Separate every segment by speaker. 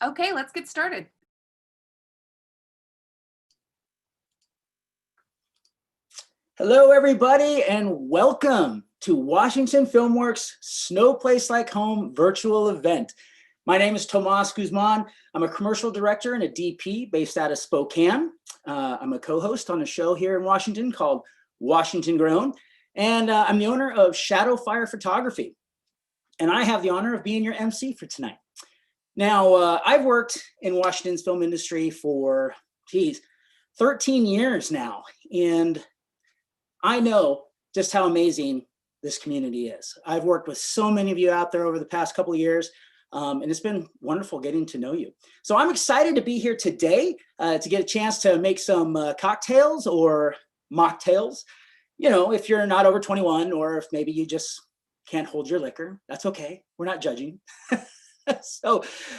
Speaker 1: Okay, let's get started.
Speaker 2: Hello, everybody, and welcome to Washington Filmworks Snow Place Like Home virtual event. My name is Tomas Guzman. I'm a commercial director and a DP based out of Spokane. I'm a co-host on a show here in Washington called Washington Grown, and I'm the owner of Shadow Fire Photography. And I have the honor of being your MC for tonight. Now, I've worked in Washington's film industry for, 13 years now, and I know just how amazing this community is. I've worked with so many of you out there over the past couple of years, and it's been wonderful getting to know you. So I'm excited to be here today to get a chance to make some cocktails or mocktails. You know, if you're not over 21 or if maybe you just can't hold your liquor, that's okay. We're not judging.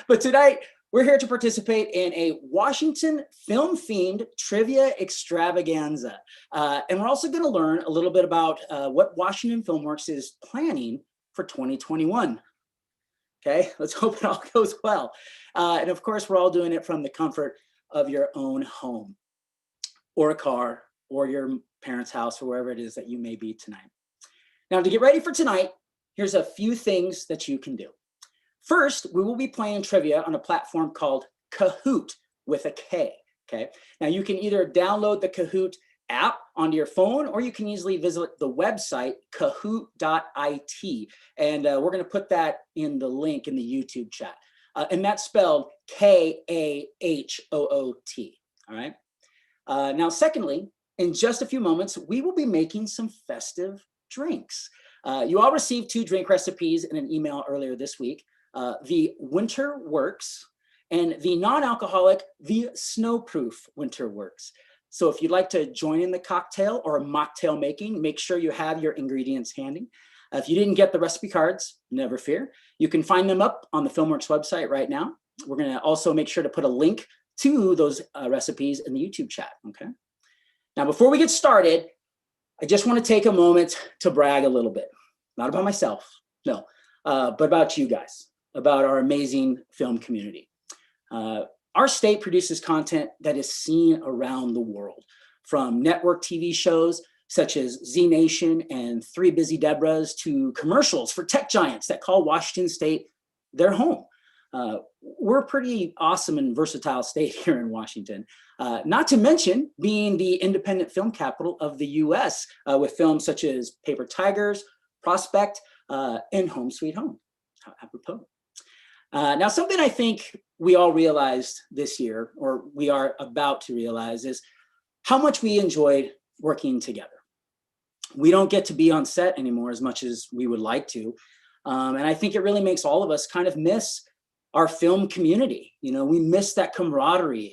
Speaker 2: But tonight, we're here to participate in a Washington film-themed trivia extravaganza. And we're also going to learn a little bit about what Washington Filmworks is planning for 2021. Okay, let's hope it all goes well. And of course, we're all doing it from the comfort of your own home or a car or your parents' house or wherever it is that you may be tonight. Now, to get ready for tonight, here's a few things that you can do. First, we will be playing trivia on a platform called Kahoot with a K, okay? Now, you can either download the Kahoot app onto your phone, or you can easily visit the website, kahoot.it. And we're gonna put that in the link in the YouTube chat. And that's spelled K-A-H-O-O-T, all right? Now, secondly, in just a few moments, we will be making some festive drinks. You all received 2 drink recipes in an email earlier this week. The Winter Works and the non-alcoholic, the Snowproof Winter Works. So if you'd like to join in the cocktail or mocktail making, make sure you have your ingredients handy. If you didn't get the recipe cards, never fear. You can find them up on the Filmworks website right now. We're gonna also make sure to put a link to those recipes in the YouTube chat, okay? Now, before we get started, I just wanna take a moment to brag a little bit. Not about myself, no, but about you guys, about our amazing film community. Our state produces content that is seen around the world, from network TV shows such as Z Nation and Three Busy Debras to commercials for tech giants that call Washington State their home. We're a pretty awesome and versatile state here in Washington, not to mention being the independent film capital of the US with films such as Paper Tigers, Prospect, and Home Sweet Home, apropos. Now, something I think we all realized this year, or we are about to realize, is how much we enjoyed working together. We don't get to be on set anymore as much as we would like to. And I think it really makes all of us kind of miss our film community. You know, we miss that camaraderie.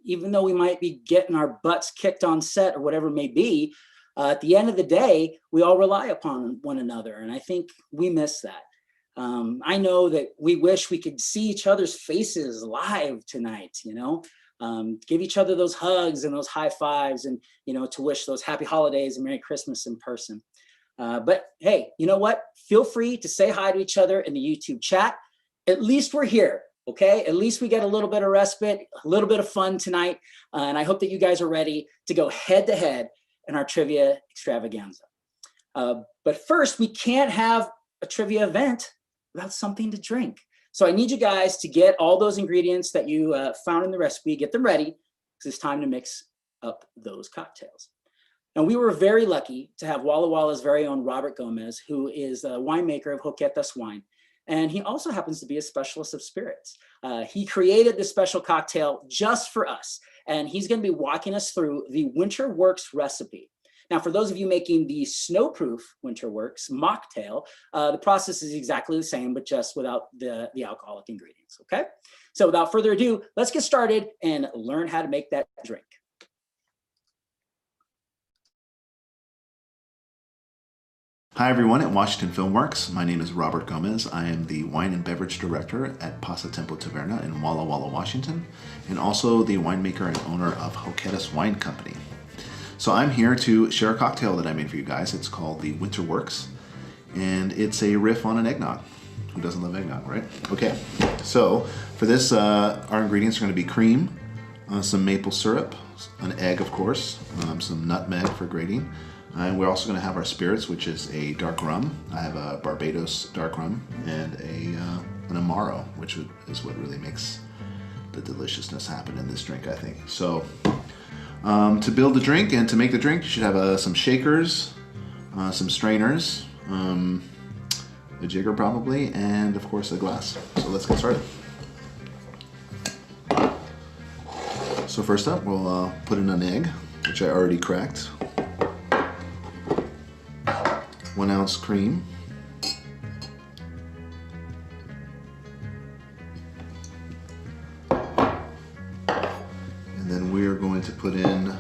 Speaker 2: Even though we might be getting our butts kicked on set or whatever it may be, at the end of the day, we all rely upon one another. And I think we miss that. I know that we wish we could see each other's faces live tonight, you know, give each other those hugs and those high fives and, you know, to wish those happy holidays and Merry Christmas in person. But hey, you know what? Feel free to say hi to each other in the YouTube chat. At least we're here, okay? At least we get a little bit of respite, a little bit of fun tonight. And I hope that you guys are ready to go head to head in our trivia extravaganza. But first, we can't have a trivia event without something to drink. So I need you guys to get all those ingredients that you found in the recipe, get them ready, because it's time to mix up those cocktails. Now, we were very lucky to have Walla Walla's very own Robert Gomez, who is a winemaker of Hoquetas wine. And he also happens to be a specialist of spirits. He created this special cocktail just for us. And he's gonna be walking us through the Winter Works recipe. Now, for those of you making the Snowproof Winter Works mocktail, the process is exactly the same, but just without the alcoholic ingredients, okay? So without further ado, let's get started and learn how to make that drink.
Speaker 3: Hi everyone at Washington Filmworks. My name is Robert Gomez. I am the Wine and Beverage Director at Pasatiempo Taverna in Walla Walla, Washington, and also the winemaker and owner of Hoquetas Wine Company. So I'm here to share a cocktail that I made for you guys. It's called the Winter Works, and it's a riff on an eggnog. Who doesn't love eggnog, right? Okay, so for this, our ingredients are going to be cream, some maple syrup, an egg, of course, some nutmeg for grating, and we're also going to have our spirits, which is a dark rum. I have a Barbados dark rum and an Amaro, which is what really makes the deliciousness happen in this drink, I think. So to build the drink and to make the drink, you should have some shakers, some strainers, a jigger probably, and of course a glass. So let's get started. So first up, we'll put in an egg, which I already cracked. 1 ounce cream. And then we're going to put in an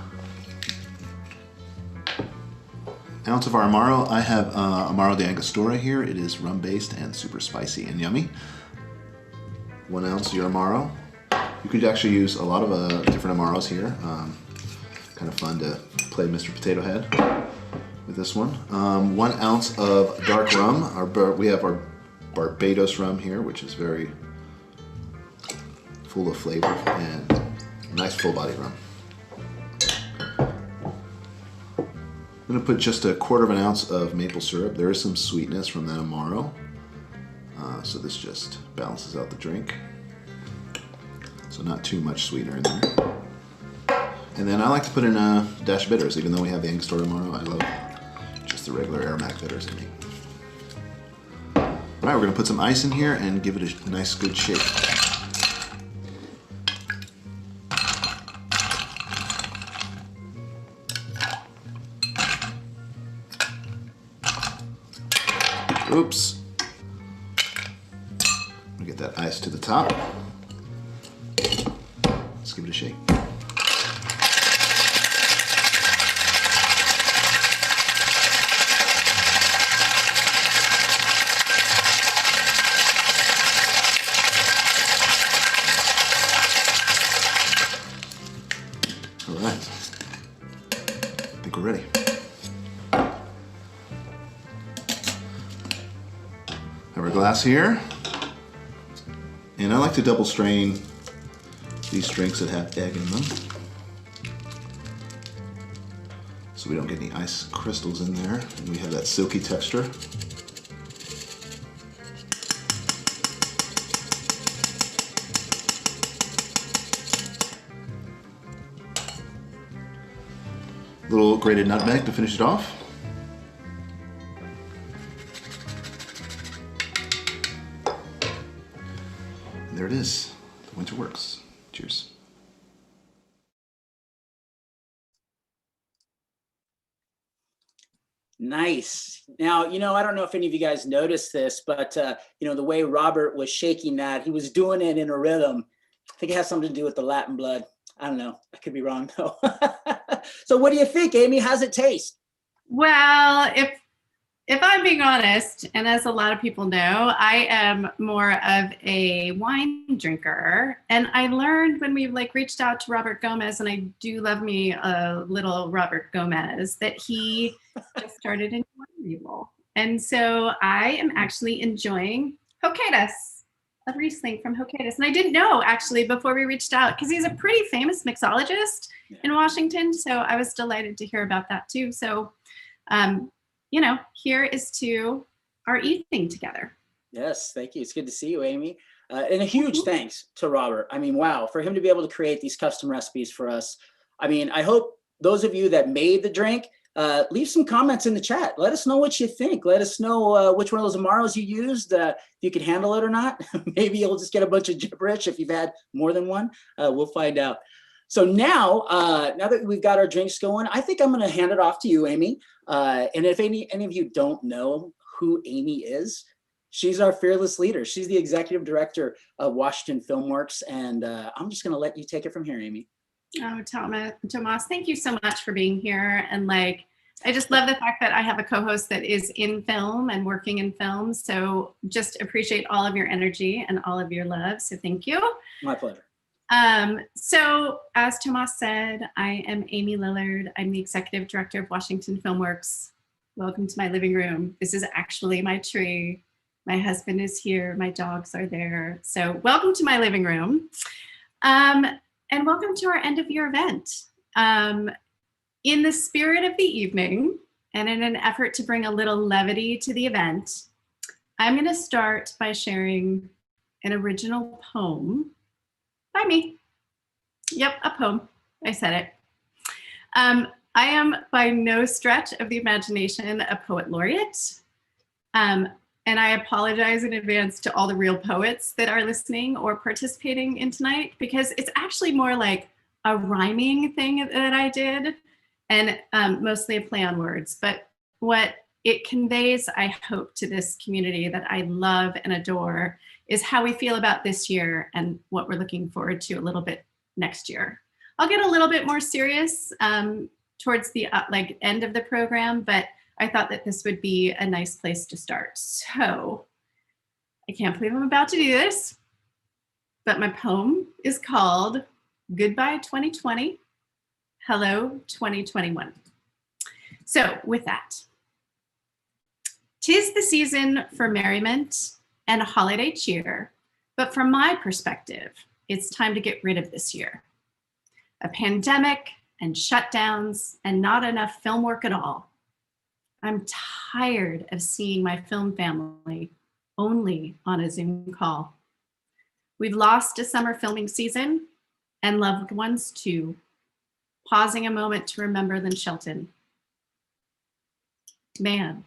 Speaker 3: ounce of our Amaro. I have Amaro de Angostura here. It is rum based and super spicy and yummy. 1 ounce of your Amaro. You could actually use a lot of different Amaros here. Kind of fun to play Mr. Potato Head with this one. 1 ounce of dark rum. We have our Barbados rum here, which is very full of flavor and nice full body rum. I'm going to put just 1/4 ounce of maple syrup. There is some sweetness from that Amaro, so this just balances out the drink. So not too much sweetener in there. And then I like to put in a dash of bitters, even though we have the Angostura Amaro. I love just the regular aromatic bitters in me. All right, we're going to put some ice in here and give it a nice good shake. Oops. I'm gonna get that ice to the top. Let's give it a shake. All right. I think we're ready. Have our glass here, and I like to double strain these drinks that have egg in them so we don't get any ice crystals in there and we have that silky texture. Little grated nutmeg to finish it off. And there it is, the winter works. Cheers.
Speaker 2: Nice. Now, I don't know if any of you guys noticed this, but the way Robert was shaking that, he was doing it in a rhythm. I think it has something to do with the Latin blood. I don't know. I could be wrong though. So what do you think, Amy? How's it taste?
Speaker 1: Well, if I'm being honest, and as a lot of people know, I am more of a wine drinker. And I learned when we reached out to Robert Gomez, and I do love me a little Robert Gomez, that he just started a wine label. And so I am actually enjoying Hoquetas, a Riesling from Hoquetas. And I didn't know actually before we reached out, because he's a pretty famous mixologist in Washington. So I was delighted to hear about that too. So here is to our evening together.
Speaker 2: Yes, thank you. It's good to see you, Amy. And a huge thanks to Robert. I mean, wow, for him to be able to create these custom recipes for us. I mean, I hope those of you that made the drink, leave some comments in the chat. Let us know what you think. Let us know which one of those Amaros you used, if you can handle it or not. Maybe you'll just get a bunch of gibberish if you've had more than one. We'll find out. So now that we've got our drinks going, I think I'm going to hand it off to you, Amy. And if any of you don't know who Amy is, she's our fearless leader. She's the executive director of Washington Filmworks. And I'm just going to let you take it from here, Amy.
Speaker 1: Oh, Tomas, thank you so much for being here. And I just love the fact that I have a co-host that is in film and working in film. So just appreciate all of your energy and all of your love. So thank you.
Speaker 2: My pleasure.
Speaker 1: So as Tomas said, I am Amy Lillard. I'm the executive director of Washington Filmworks. Welcome to my living room. This is actually my tree. My husband is here. My dogs are there. So welcome to my living room. And welcome to our end of year event. In the spirit of the evening, and in an effort to bring a little levity to the event, I'm going to start by sharing an original poem by me. Yep, a poem. I said it. I am by no stretch of the imagination a poet laureate. And I apologize in advance to all the real poets that are listening or participating in tonight, because it's actually more like a rhyming thing that I did, and mostly a play on words. But what it conveys, I hope, to this community that I love and adore is how we feel about this year and what we're looking forward to a little bit next year. I'll get a little bit more serious towards the end of the program, but I thought that this would be a nice place to start. So I can't believe I'm about to do this, but my poem is called Goodbye 2020, Hello 2021. So with that, 'tis the season for merriment and a holiday cheer, but from my perspective, it's time to get rid of this year. A pandemic and shutdowns and not enough film work at all. I'm tired of seeing my film family only on a Zoom call. We've lost a summer filming season and loved ones too. Pausing a moment to remember Lynn Shelton. Man,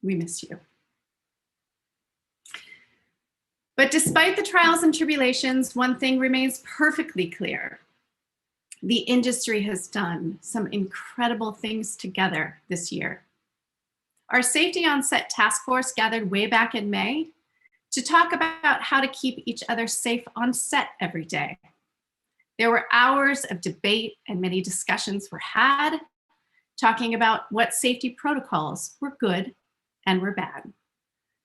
Speaker 1: we miss you. But despite the trials and tribulations, one thing remains perfectly clear. The industry has done some incredible things together this year. Our Safety on Set Task Force gathered way back in May to talk about how to keep each other safe on set every day. There were hours of debate and many discussions were had, talking about what safety protocols were good and were bad.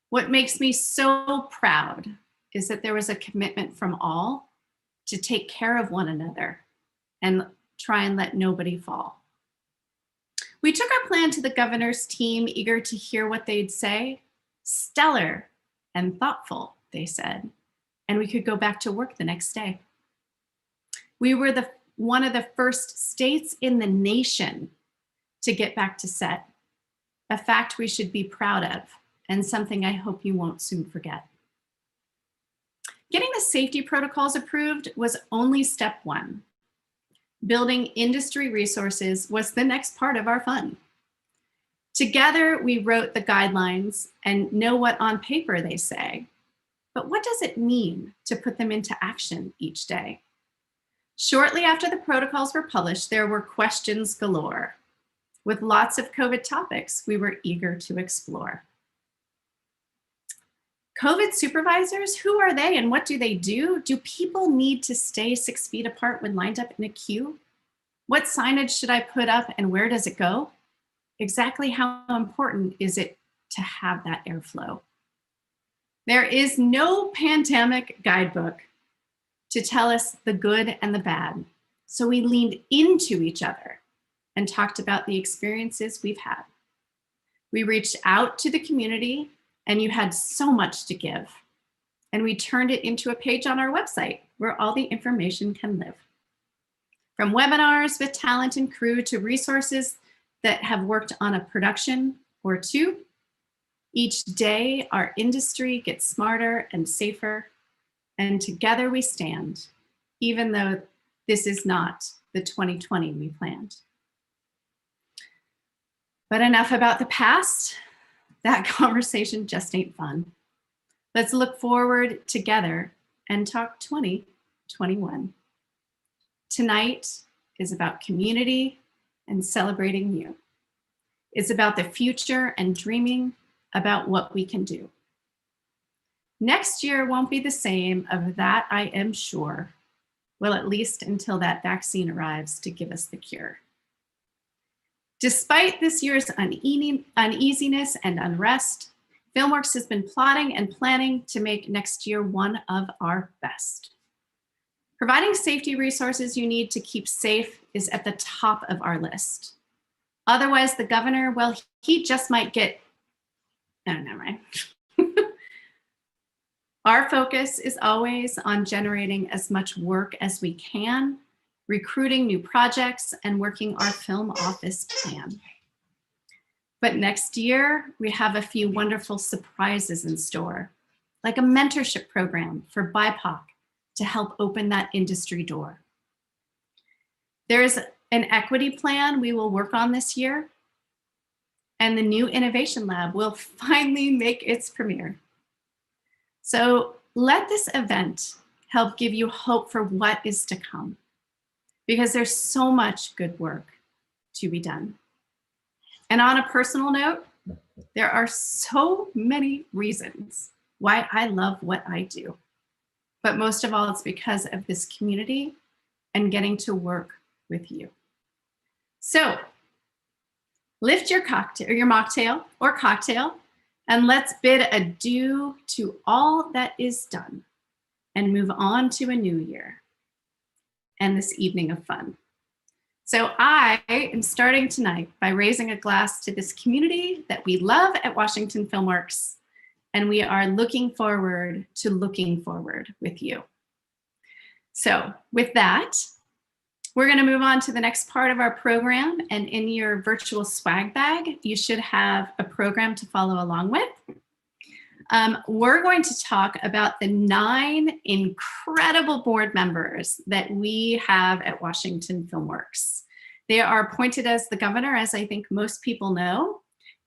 Speaker 1: What makes me so proud is that there was a commitment from all to take care of one another and try and let nobody fall. We took our plan to the governor's team, eager to hear what they'd say. Stellar and thoughtful, they said, and we could go back to work the next day. We were one of the first states in the nation to get back to set, a fact we should be proud of, and something I hope you won't soon forget. Getting the safety protocols approved was only step one. Building industry resources was the next part of our fun. Together, we wrote the guidelines and know what on paper they say, but what does it mean to put them into action each day? Shortly after the protocols were published, there were questions galore. With lots of COVID topics, we were eager to explore. COVID supervisors, who are they and what do they do? Do people need to stay 6 feet apart when lined up in a queue? What signage should I put up and where does it go? Exactly how important is it to have that airflow? There is no pandemic guidebook to tell us the good and the bad. So we leaned into each other and talked about the experiences we've had. We reached out to the community, and you had so much to give. And we turned it into a page on our website where all the information can live. From webinars with talent and crew to resources that have worked on a production or two, each day our industry gets smarter and safer, and together we stand, even though this is not the 2020 we planned. But enough about the past. That conversation just ain't fun. Let's look forward together and talk 2021. Tonight is about community and celebrating you. It's about the future and dreaming about what we can do. Next year won't be the same, of that I am sure. Well, at least until that vaccine arrives to give us the cure. Despite this year's uneasiness and unrest, Filmworks has been plotting and planning to make next year one of our best. Providing safety resources you need to keep safe is at the top of our list. Otherwise, the governor, well, he just might get, oh, never mind. Our focus is always on generating as much work as we can, recruiting new projects, and working our film office plan. But next year, we have a few wonderful surprises in store, like a mentorship program for BIPOC to help open that industry door. There's an equity plan we will work on this year, and the new Innovation Lab will finally make its premiere. So let this event help give you hope for what is to come, because there's so much good work to be done. And on a personal note, there are so many reasons why I love what I do. But most of all, it's because of this community and getting to work with you. So lift your cocktail, or your mocktail or cocktail, and let's bid adieu to all that is done and move on to a new year and this evening of fun. So I am starting tonight by raising a glass to this community that we love at Washington Filmworks, and we are looking forward to looking forward with you. So with that, we're going to move on to the next part of our program, and in your virtual swag bag, you should have a program to follow along with. We're going to talk about the 9 incredible board members that we have at Washington Filmworks. They are appointed as the governor, as I think most people know.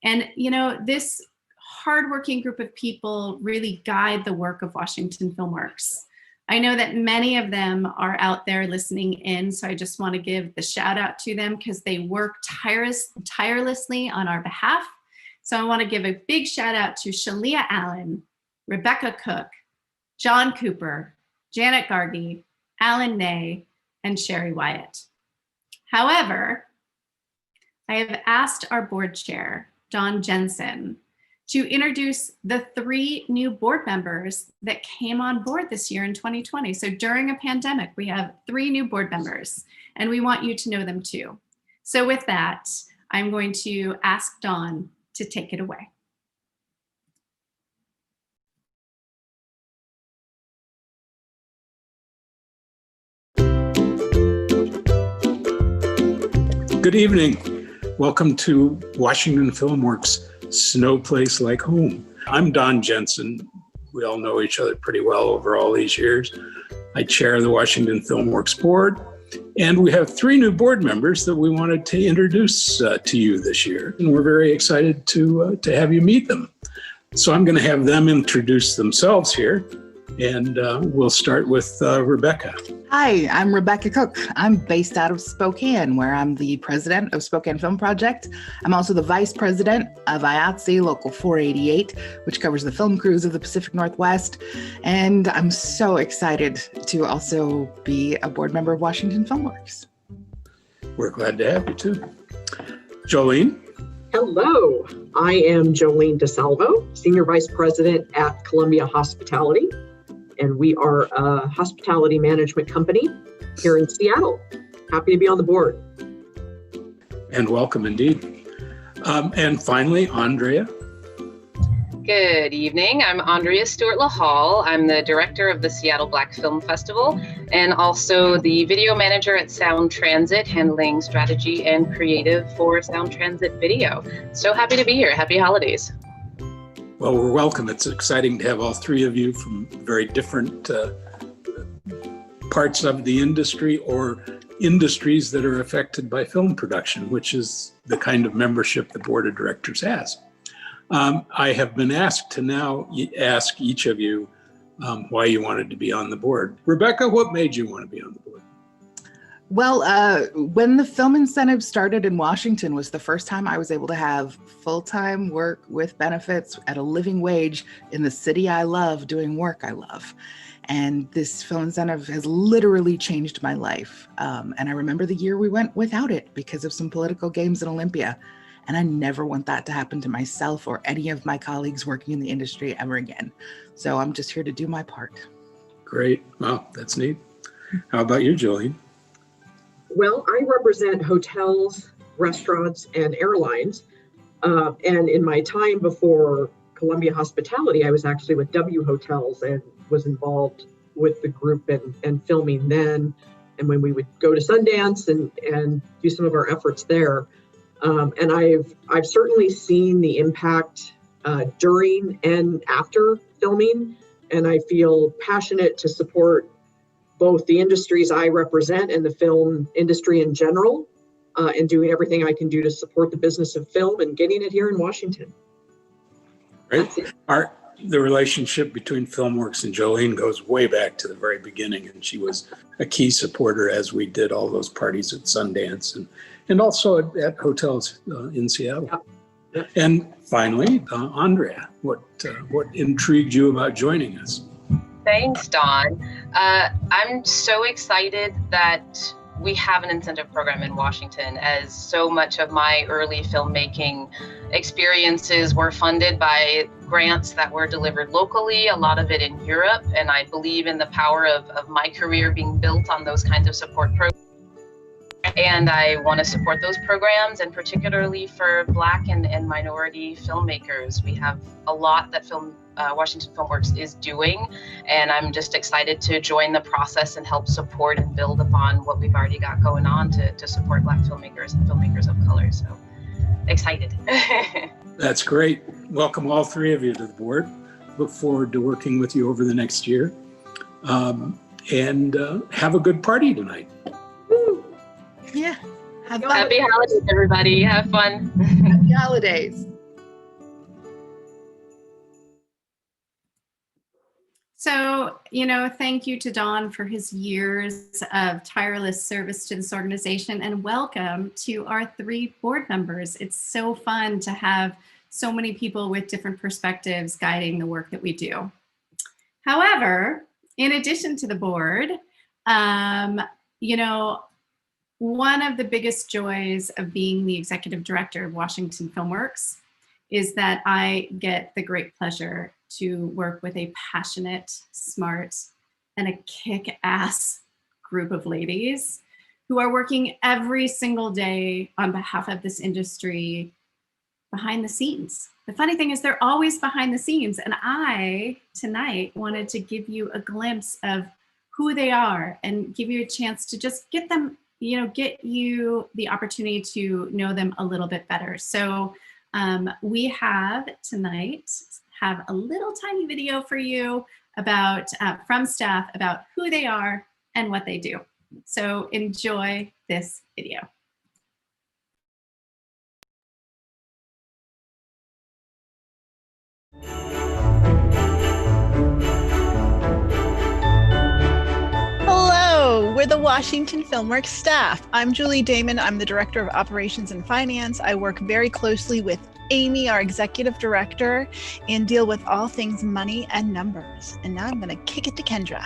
Speaker 1: And you know, this hardworking group of people really guide the work of Washington Filmworks. I know that many of them are out there listening in, so I just want to give the shout out to them because they work tirelessly on our behalf. So I want to give a big shout out to Shalia Allen, Rebecca Cook, John Cooper, Janet Gargi, Alan Ney, and Sherry Wyatt. However, I have asked our board chair, Don Jensen, to introduce the 3 new board members that came on board this year in 2020. So during a pandemic, we have 3 new board members, and we want you to know them too. So with that, I'm going to ask Don to take it away.
Speaker 4: Good evening. Welcome to Washington Filmworks, Snow Place Like Home. I'm Don Jensen. We all know each other pretty well over all these years. I chair the Washington Filmworks board, and we have 3 new board members that we wanted to introduce to you this year, and we're very excited to have you meet them. So I'm going to have them introduce themselves here, and we'll start with Rebecca.
Speaker 5: Hi, I'm Rebecca Cook. I'm based out of Spokane, where I'm the president of Spokane Film Project. I'm also the vice president of IATSE Local 488, which covers the film crews of the Pacific Northwest. And I'm so excited to also be a board member of Washington Filmworks.
Speaker 4: We're glad to have you too. Jolene?
Speaker 6: Hello, I am Jolene DeSalvo, Senior Vice President at Columbia Hospitality. And we are a hospitality management company here in Seattle. Happy to be on the board.
Speaker 4: And welcome indeed. And finally, Andrea.
Speaker 7: Good evening. I'm Andrea Stewart-LaHall. I'm the director of the Seattle Black Film Festival and also the video manager at Sound Transit, handling strategy and creative for Sound Transit video. So happy to be here. Happy holidays.
Speaker 4: Well, we're welcome. It's exciting to have all 3 of you from very different parts of the industry or industries that are affected by film production, which is the kind of membership the board of directors has. I have been asked to now ask each of you why you wanted to be on the board. Rebecca, what made you want to be on the board?
Speaker 5: Well, when the film incentive started in Washington was the first time I was able to have full-time work with benefits at a living wage in the city I love, doing work I love. And this film incentive has literally changed my life. And I remember the year we went without it because of some political games in Olympia. And I never want that to happen to myself or any of my colleagues working in the industry ever again. So I'm just here to do my part.
Speaker 4: Great. Wow, that's neat. How about you, Jolene?
Speaker 6: Well, I represent hotels, restaurants, and airlines. And in my time before Columbia Hospitality, I was actually with W Hotels and was involved with the group and filming then. And when we would go to Sundance and do some of our efforts there. And I've certainly seen the impact during and after filming. And I feel passionate to support both the industries I represent and the film industry in general, and doing everything I can do to support the business of film and getting it here in Washington.
Speaker 4: Right. The relationship between Filmworks and Jolene goes way back to the very beginning, and she was a key supporter as we did all those parties at Sundance and also at hotels in Seattle.
Speaker 6: Yeah.
Speaker 4: And finally, Andrea, what intrigued you about joining us?
Speaker 7: Thanks, Don. I'm so excited that we have an incentive program in Washington, as so much of my early filmmaking experiences were funded by grants that were delivered locally, a lot of it in Europe, and I believe in the power of my career being built on those kinds of support programs. And I want to support those programs, and particularly for Black and minority filmmakers. We have a lot that Washington Filmworks is doing, and I'm just excited to join the process and help support and build upon what we've already got going on to support Black filmmakers and filmmakers of color. So excited.
Speaker 4: That's great. Welcome all three of you to the board. Look forward to working with you over the next year. And have a good party tonight.
Speaker 5: Yeah. Have fun.
Speaker 7: Happy holidays, everybody. Have fun.
Speaker 5: Happy holidays.
Speaker 1: So, thank you to Don for his years of tireless service to this organization, and welcome to our 3 board members. It's so fun to have so many people with different perspectives guiding the work that we do. However, in addition to the board, one of the biggest joys of being the executive director of Washington Filmworks is that I get the great pleasure to work with a passionate, smart, and a kick-ass group of ladies who are working every single day on behalf of this industry behind the scenes. The funny thing is they're always behind the scenes, and I, tonight, wanted to give you a glimpse of who they are and give you a chance to just get them, get you the opportunity to know them a little bit better. So we have tonight a little tiny video for you about from staff about who they are and what they do. So enjoy this video.
Speaker 8: Hello, we're the Washington Filmworks staff. I'm Julie Damon. I'm the Director of Operations and Finance. I work very closely with Amy, our Executive Director, and deal with all things money and numbers. And now I'm going to kick it to Kendra.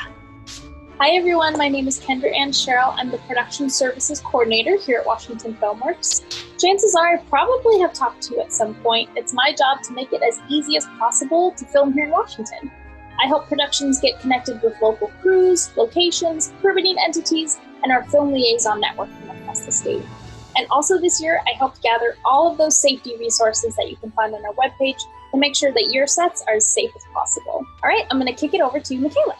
Speaker 9: Hi everyone, my name is Kendra Ann Sherrill. I'm the Production Services Coordinator here at Washington Filmworks. Chances are I probably have talked to you at some point. It's my job to make it as easy as possible to film here in Washington. I help productions get connected with local crews, locations, permitting entities, and our film liaison network from across the state. And also this year, I helped gather all of those safety resources that you can find on our webpage to make sure that your sets are as safe as possible. All right, I'm going to kick it over to Michaela.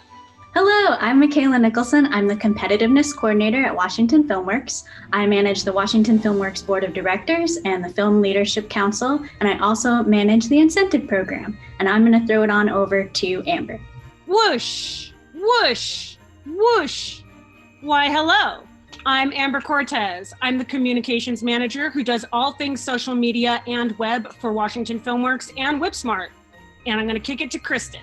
Speaker 10: Hello, I'm Michaela Nicholson. I'm the Competitiveness Coordinator at Washington Filmworks. I manage the Washington Filmworks Board of Directors and the Film Leadership Council, and I also manage the incentive program. And I'm going to throw it on over to Amber.
Speaker 11: Whoosh, whoosh, whoosh. Why, hello. I'm Amber Cortez. I'm the Communications Manager who does all things social media and web for Washington Filmworks and WhipSmart. And I'm going to kick it to Kristen.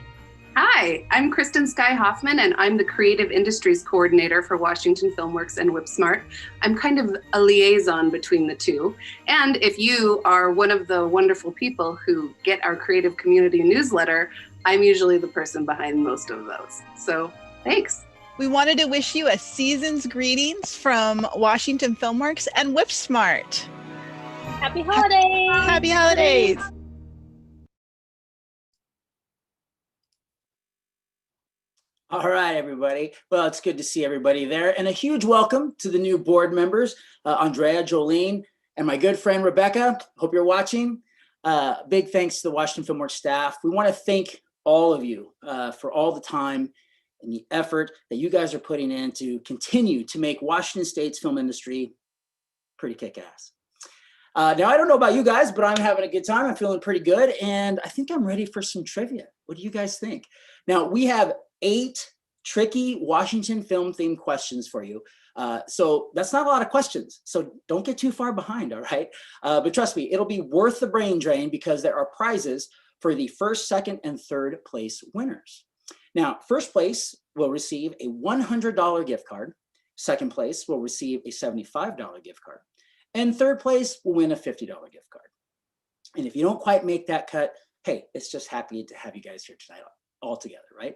Speaker 12: Hi, I'm Kristen Sky Hoffman, and I'm the Creative Industries Coordinator for Washington Filmworks and WhipSmart. I'm kind of a liaison between the two. And if you are one of the wonderful people who get our creative community newsletter, I'm usually the person behind most of those. So thanks.
Speaker 8: We wanted to wish you a season's greetings from Washington Filmworks and WhipSmart.
Speaker 9: Happy holidays!
Speaker 8: Happy holidays!
Speaker 2: All right, everybody. Well, it's good to see everybody there. And a huge welcome to the new board members, Andrea, Jolene, and my good friend, Rebecca. Hope you're watching. Big thanks to the Washington Filmworks staff. We want to thank all of you for all the time and the effort that you guys are putting in to continue to make Washington State's film industry pretty kick-ass. Now, I don't know about you guys, but I'm having a good time. I'm feeling pretty good, and I think I'm ready for some trivia. What do you guys think? Now, we have 8 tricky Washington film-themed questions for you. So that's not a lot of questions, so don't get too far behind, all right? But trust me, it'll be worth the brain drain because there are prizes for the first, second, and third place winners. Now, first place will receive a $100 gift card. Second place will receive a $75 gift card. And third place will win a $50 gift card. And if you don't quite make that cut, hey, it's just happy to have you guys here tonight all together, right?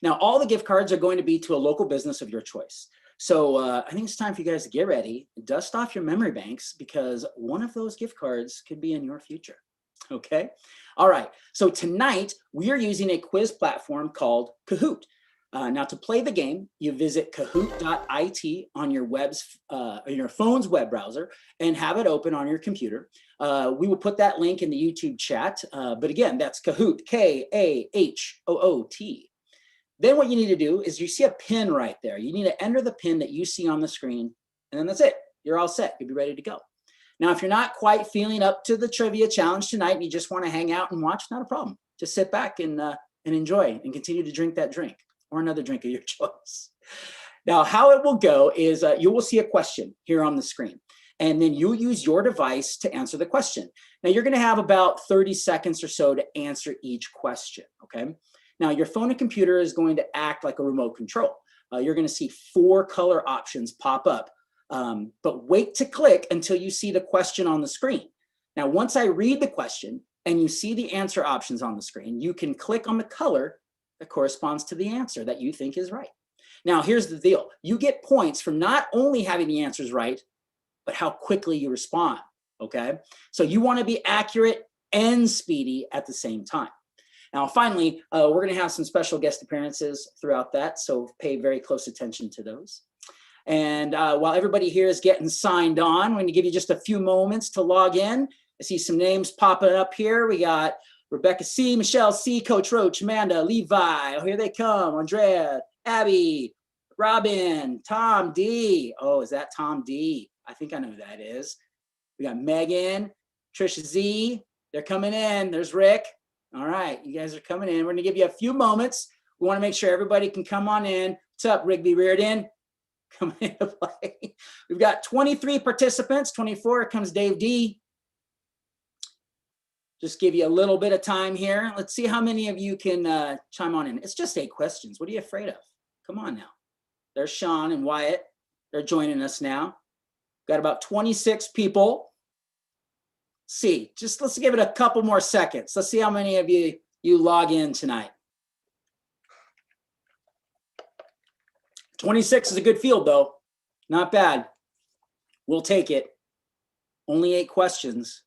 Speaker 2: Now, all the gift cards are going to be to a local business of your choice. So I think it's time for you guys to get ready, dust off your memory banks, because one of those gift cards could be in your future, okay? All right, so tonight we are using a quiz platform called Kahoot. Now, to play the game, you visit kahoot.it on your phone's web browser and have it open on your computer. We will put that link in the YouTube chat, but again, that's Kahoot, K-A-H-O-O-T. Then what you need to do is you see a pin right there. You need to enter the pin that you see on the screen, and then that's it. You're all set. You'll be ready to go. Now, if you're not quite feeling up to the trivia challenge tonight and you just want to hang out and watch, not a problem. Just sit back and enjoy and continue to drink that drink or another drink of your choice. Now, how it will go is you will see a question here on the screen, and then you'll use your device to answer the question. Now, you're going to have about 30 seconds or so to answer each question, okay? Now, your phone and computer is going to act like a remote control. You're going to see 4 color options pop up, but wait to click until you see the question on the screen. Now, once I read the question and you see the answer options on the screen, you can click on the color that corresponds to the answer that you think is right. Now, here's the deal. You get points for not only having the answers right, but how quickly you respond, okay? So you want to be accurate and speedy at the same time. Now, finally, we're going to have some special guest appearances throughout that, so pay very close attention to those. And while everybody here is getting signed on, I'm going to give you just a few moments to log in. I see some names popping up here. We got Rebecca C., Michelle C., Coach Roach, Amanda, Levi. Oh, here they come. Andrea, Abby, Robin, Tom D. Oh, is that Tom D? I think I know who that is. We got Megan, Trisha Z. They're coming in. There's Rick. All right, you guys are coming in. We're going to give you a few moments. We want to make sure everybody can come on in. What's up, Rigby Reardon? Come in to play. We've got 23 participants. 24 comes Dave D. Just give you a little bit of time here. Let's see how many of you can chime on in. It's just 8 questions. What are you afraid of? Come on now. There's Sean and Wyatt. They're joining us now. Got about 26 people. See, just let's give it a couple more seconds. Let's see how many of you log in tonight. 26 is a good field, though. Not bad. We'll take it. Only 8 questions.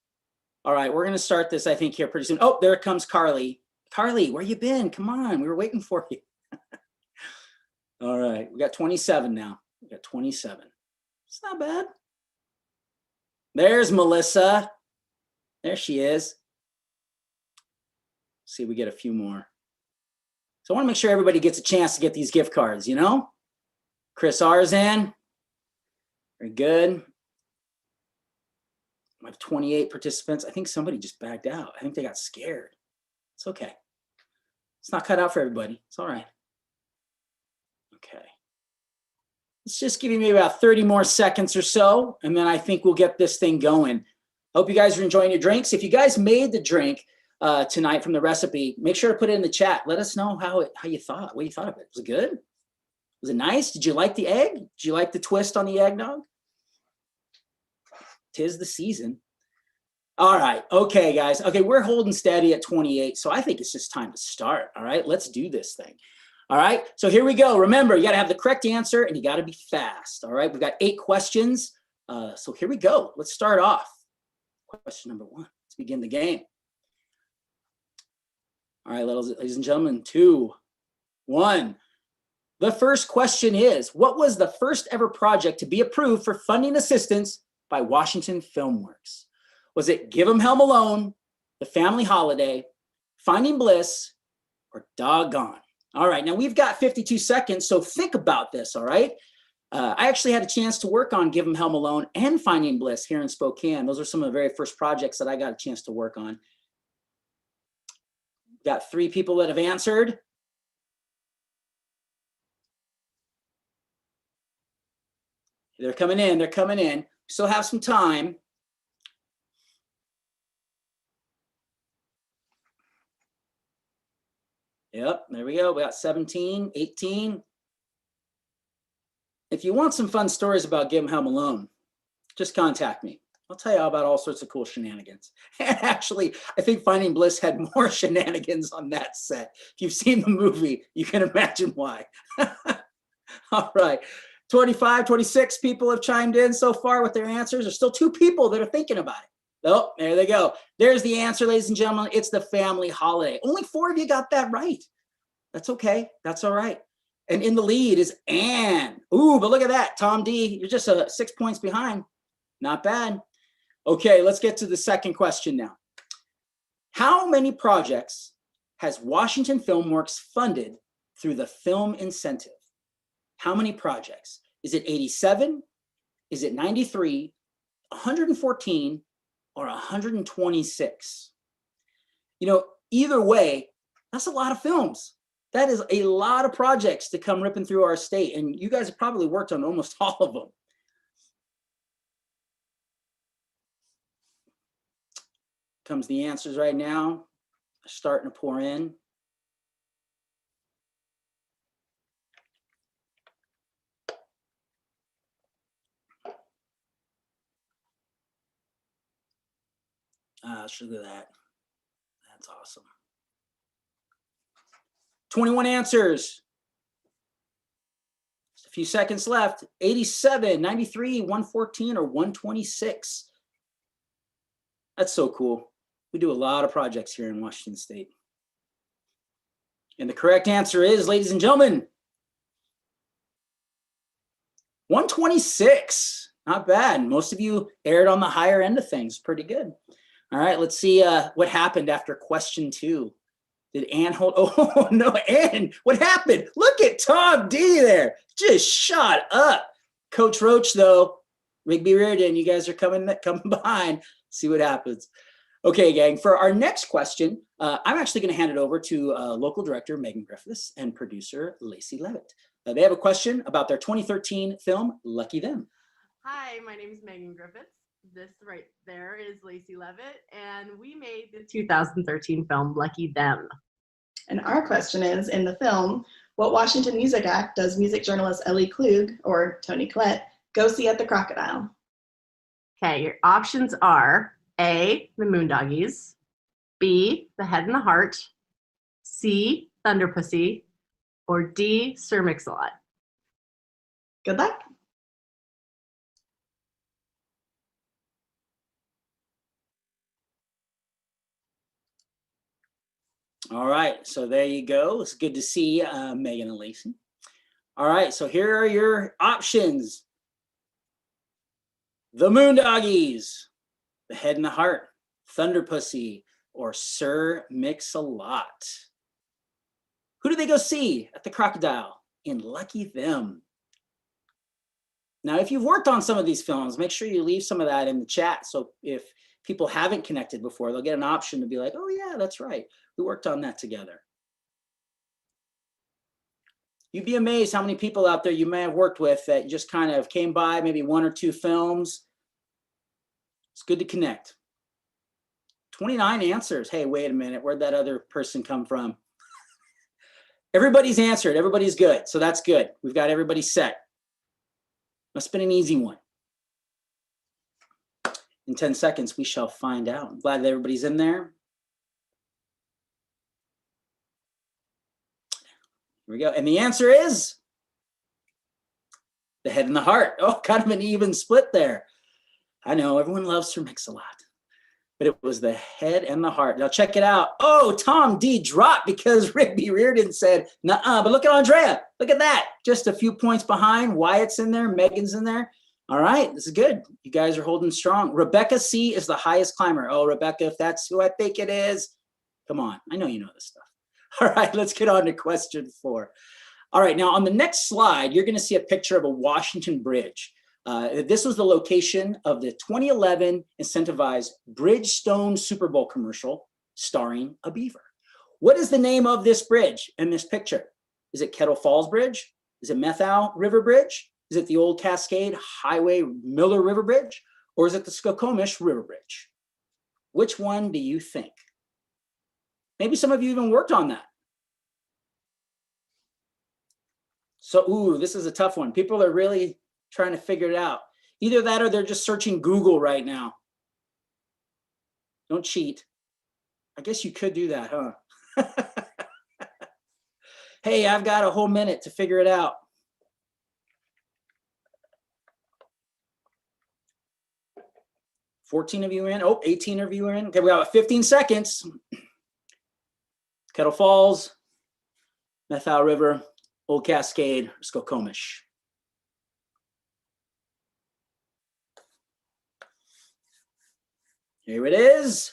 Speaker 2: All right, we're going to start this, I think, here pretty soon. Oh, there comes Carly. Carly, where you been? Come on, we were waiting for you. All right, we got 27 now. We got 27. It's not bad. There's Melissa. There she is. See if we get a few more. So I want to make sure everybody gets a chance to get these gift cards, you know? Chris R's in. Very good. I have 28 participants. I think somebody just backed out. I think they got scared. It's okay. It's not cut out for everybody. It's all right. Okay. Let's just give you maybe about 30 more seconds or so, and then I think we'll get this thing going. Hope you guys are enjoying your drinks. If you guys made the drink tonight from the recipe, make sure to put it in the chat. Let us know how you thought, what you thought of it. Was it good? Was it nice? Did you like the egg? Did you like the twist on the eggnog? 'Tis the season. All right. Okay, guys. Okay, we're holding steady at 28, so I think it's just time to start. All right, let's do this thing. All right, so here we go. Remember, you got to have the correct answer, and you got to be fast. All right, we've got 8 questions. So here we go. Let's start off. Question number 1. Let's begin the game. All right, ladies and gentlemen, 2, 1. The first question is, what was the first ever project to be approved for funding assistance by Washington Filmworks? Was it Give 'Em Home Alone, The Family Holiday, Finding Bliss, or Doggone. All right, now we've got 52 seconds, so think about this, all right? I actually had a chance to work on Give 'Em Hell Alone and Finding Bliss here in Spokane. Those are some of the very first projects that I got a chance to work on. Got 3 people that have answered. They're coming in, they're coming in. Still have some time. Yep, there we go. We got 17, 18. If you want some fun stories about Give 'Em Hell Alone, just contact me. I'll tell you all about all sorts of cool shenanigans. And actually, I think Finding Bliss had more shenanigans on that set. If you've seen the movie, you can imagine why. All right, 25, 26 people have chimed in so far with their answers. There's still 2 people that are thinking about it. Oh, there they go. There's the answer, ladies and gentlemen. It's The Family Holiday. Only 4 of you got that right. That's okay. That's all right. And in the lead is Anne. Ooh, but look at that. Tom D, you're just 6 points behind. Not bad. Okay, let's get to the second question now. How many projects has Washington Filmworks funded through the film incentive? How many projects? Is it 87? Is it 93, 114, or 126? You know, either way, that's a lot of films. That is a lot of projects to come ripping through our state, and you guys have probably worked on almost all of them. Comes the answers right now. Starting to pour in. Look at that. That's awesome. 21 answers. Just a few seconds left. 87, 93, 114, or 126. That's so cool. We do a lot of projects here in Washington State. And the correct answer is, ladies and gentlemen, 126. Not bad. Most of you erred on the higher end of things. Pretty good. All right, let's see what happened after question 2. Did Ann hold? Oh, no, Ann, what happened? Look at Tom D there. Just shot up. Coach Roach, though, Rigby Reardon, you guys are coming behind. See what happens. Okay, gang, for our next question, I'm actually going to hand it over to local director Megan Griffiths and producer Lacey Levitt. They have a question about their 2013 film, Lucky Them.
Speaker 13: Hi, my name is Megan Griffiths. This right there is Lacey Levitt, and we made the 2013 film Lucky Them.
Speaker 14: And our question is, in the film, what Washington Music Act does music journalist Ellie Klug, or Toni Collette, go see at the Crocodile?
Speaker 13: Okay, your options are A, the Moondoggies, B, the Head and the Heart, C, Thunder Pussy, or D, Sir Mix-a-Lot.
Speaker 14: Good luck.
Speaker 2: All right, so there you go. It's good to see Megan and Lacey. All right, so here are your options. The Moondoggies, The Head and the Heart, Thunder Pussy, or Sir Mix-a-Lot. Who do they go see at the Crocodile in Lucky Them? Now, if you've worked on some of these films, make sure you leave some of that in the chat. So if people haven't connected before, they'll get an option to be like, oh yeah, that's right. We worked on that together. You'd be amazed how many people out there you may have worked with that just kind of came by, maybe 1 or 2 films. It's good to connect. 29 answers. Hey, wait a minute. Where'd that other person come from? Everybody's answered. Everybody's good. So that's good. We've got everybody set. Must have been an easy one. In 10 seconds, we shall find out. I'm glad that everybody's in there. Here we go. And the answer is The Head and the Heart. Oh, kind of an even split there. I know everyone loves Sir Mix-a-Lot, but it was The Head and the Heart. Now check it out. Oh, Tom D dropped because Rigby Reardon said, nuh-uh, but look at Andrea. Look at that. Just a few points behind. Wyatt's in there. Megan's in there. All right, this is good. You guys are holding strong. Rebecca C is the highest climber. Oh, Rebecca, if that's who I think it is, come on. I know you know this stuff. All right, let's get on to question 4. All right, now on the next slide, you're going to see a picture of a Washington Bridge. This was the location of the 2011 incentivized Bridgestone Super Bowl commercial starring a beaver. What is the name of this bridge in this picture? Is it Kettle Falls Bridge? Is it Methow River Bridge? Is it the Old Cascade Highway Miller River Bridge? Or is it the Skokomish River Bridge? Which one do you think? Maybe some of you even worked on that. So, ooh, this is a tough one. People are really trying to figure it out. Either that or they're just searching Google right now. Don't cheat. I guess you could do that, huh? Hey, I've got a whole minute to figure it out. 14 of you in. Oh, 18 of you are in. Okay, we got 15 seconds. Kettle Falls, Methow River, Old Cascade, Skokomish. Here it is.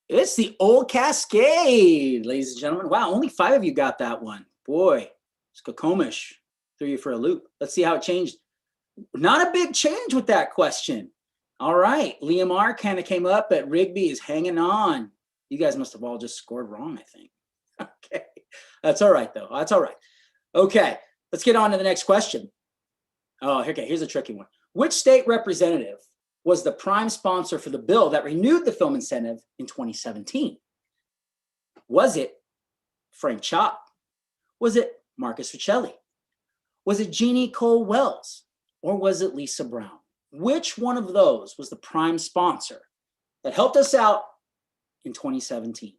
Speaker 2: It's the Old Cascade, ladies and gentlemen. Wow, only 5 of you got that one. Boy, Skokomish threw you for a loop. Let's see how it changed. Not a big change with that question. All right, Liam R kind of came up, but Rigby is hanging on. You guys must have all just scored wrong, I think. Okay, that's all right, though. That's all right. Okay, let's get on to the next question. Oh, okay, here's a tricky one. Which state representative was the prime sponsor for the bill that renewed the film incentive in 2017? Was it Frank Chop? Was it Marcus Riccelli? Was it Jeannie Cole Wells? Or was it Lisa Brown? Which one of those was the prime sponsor that helped us out in 2017?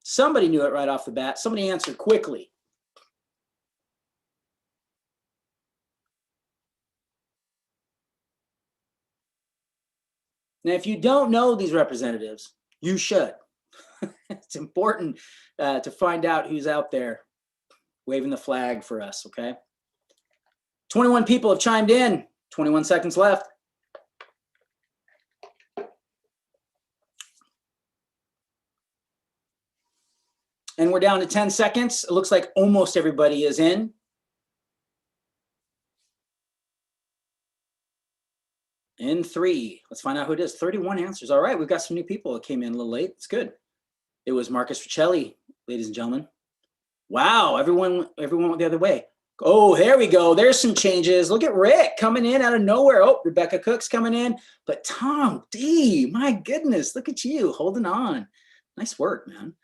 Speaker 2: Somebody knew it right off the bat. Somebody answered quickly. Now, if you don't know these representatives, you should. It's important to find out who's out there waving the flag for us, okay? 21 people have chimed in. 21 seconds left. And we're down to 10 seconds. It looks like almost everybody is in. In 3, let's find out who it is. 31 answers. All right, we've got some new people that came in a little late. It's good. It was Marcus Riccelli, ladies and gentlemen. Wow, everyone went the other way. Oh, there we go. There's some changes. Look at Rick coming in out of nowhere. Oh, Rebecca Cook's coming in. But Tom D, my goodness, look at you holding on. Nice work, man.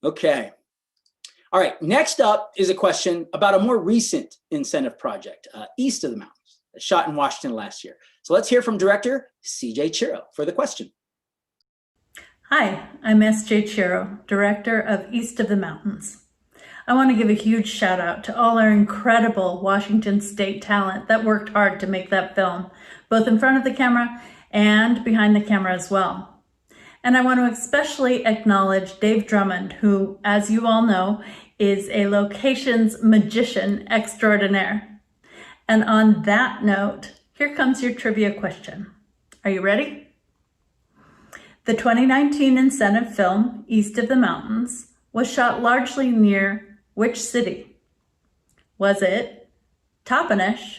Speaker 2: Okay. All right, next up is a question about a more recent incentive project, East of the Mountains, shot in Washington last year. So let's hear from director CJ Chiro for the question.
Speaker 15: Hi, I'm S.J. Chiro, director of East of the Mountains. I want to give a huge shout out to all our incredible Washington State talent that worked hard to make that film, both in front of the camera and behind the camera as well. And I want to especially acknowledge Dave Drummond, who, as you all know, is a locations magician extraordinaire. And on that note, here comes your trivia question. Are you ready? The 2019 incentive film, East of the Mountains, was shot largely near which city? Was it Toppenish,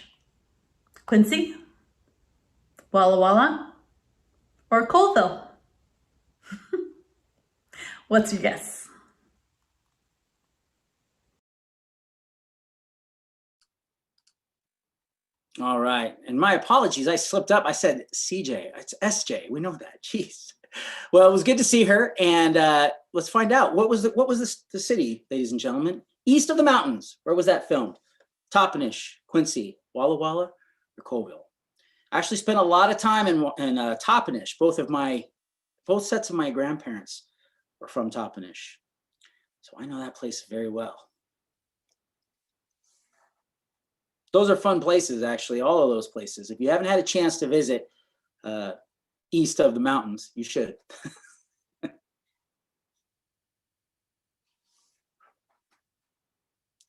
Speaker 15: Quincy, Walla Walla, or Colville? What's your guess?
Speaker 2: All right, and my apologies, I slipped up. I said CJ, it's SJ. We know that. Jeez. Well, it was good to see her, and let's find out what was the city, ladies and gentlemen, East of the Mountains. Where was that filmed? Toppenish, Quincy, Walla Walla, or Colville? I actually spent a lot of time in Toppenish. Both sets of my grandparents are from Toppenish, so I know that place very well. Those are fun places, actually, all of those places. If you haven't had a chance to visit East of the Mountains, you should.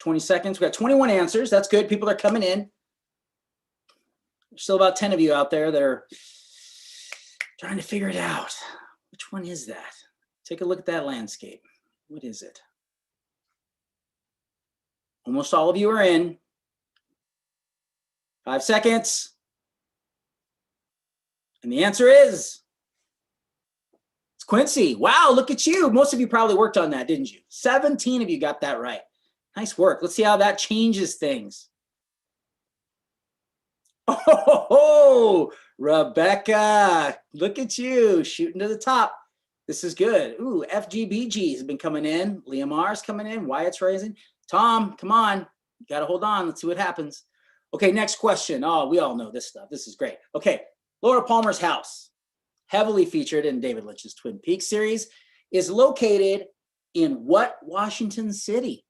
Speaker 2: 20 seconds. We got 21 answers. That's good. People are coming in. There's still about 10 of you out there that are trying to figure it out. Which one is that? Take a look at that landscape. What is it? Almost all of you are in. 5 seconds. And the answer is, it's Quincy. Wow, look at you. Most of you probably worked on that, didn't you? 17 of you got that right. Nice work. Let's see how that changes things. Oh, Rebecca, look at you shooting to the top. This is good. Ooh, FGBG has been coming in. Liam R's coming in. Wyatt's raising. Tom, come on. You got to hold on. Let's see what happens. Okay, next question. Oh, we all know this stuff. This is great. Okay, Laura Palmer's house, heavily featured in David Lynch's Twin Peaks series, is located in what Washington city?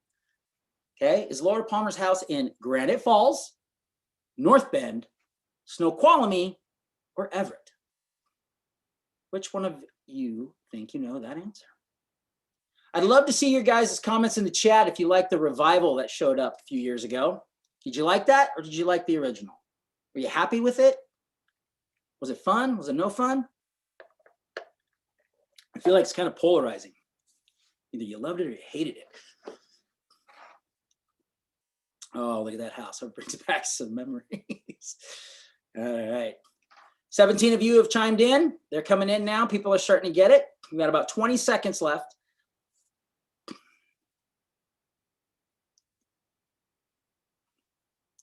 Speaker 2: Okay, is Laura Palmer's house in Granite Falls, North Bend, Snoqualmie, or Everett? Which one of you think you know that answer? I'd love to see your guys' comments in the chat if you like the revival that showed up a few years ago. Did you like that, or did you like the original? Were you happy with it? Was it fun? Was it no fun? I feel like it's kind of polarizing. Either you loved it or you hated it. Oh, look at that house. It brings back some memories. All right. 17 of you have chimed in. They're coming in now. People are starting to get it. We've got about 20 seconds left.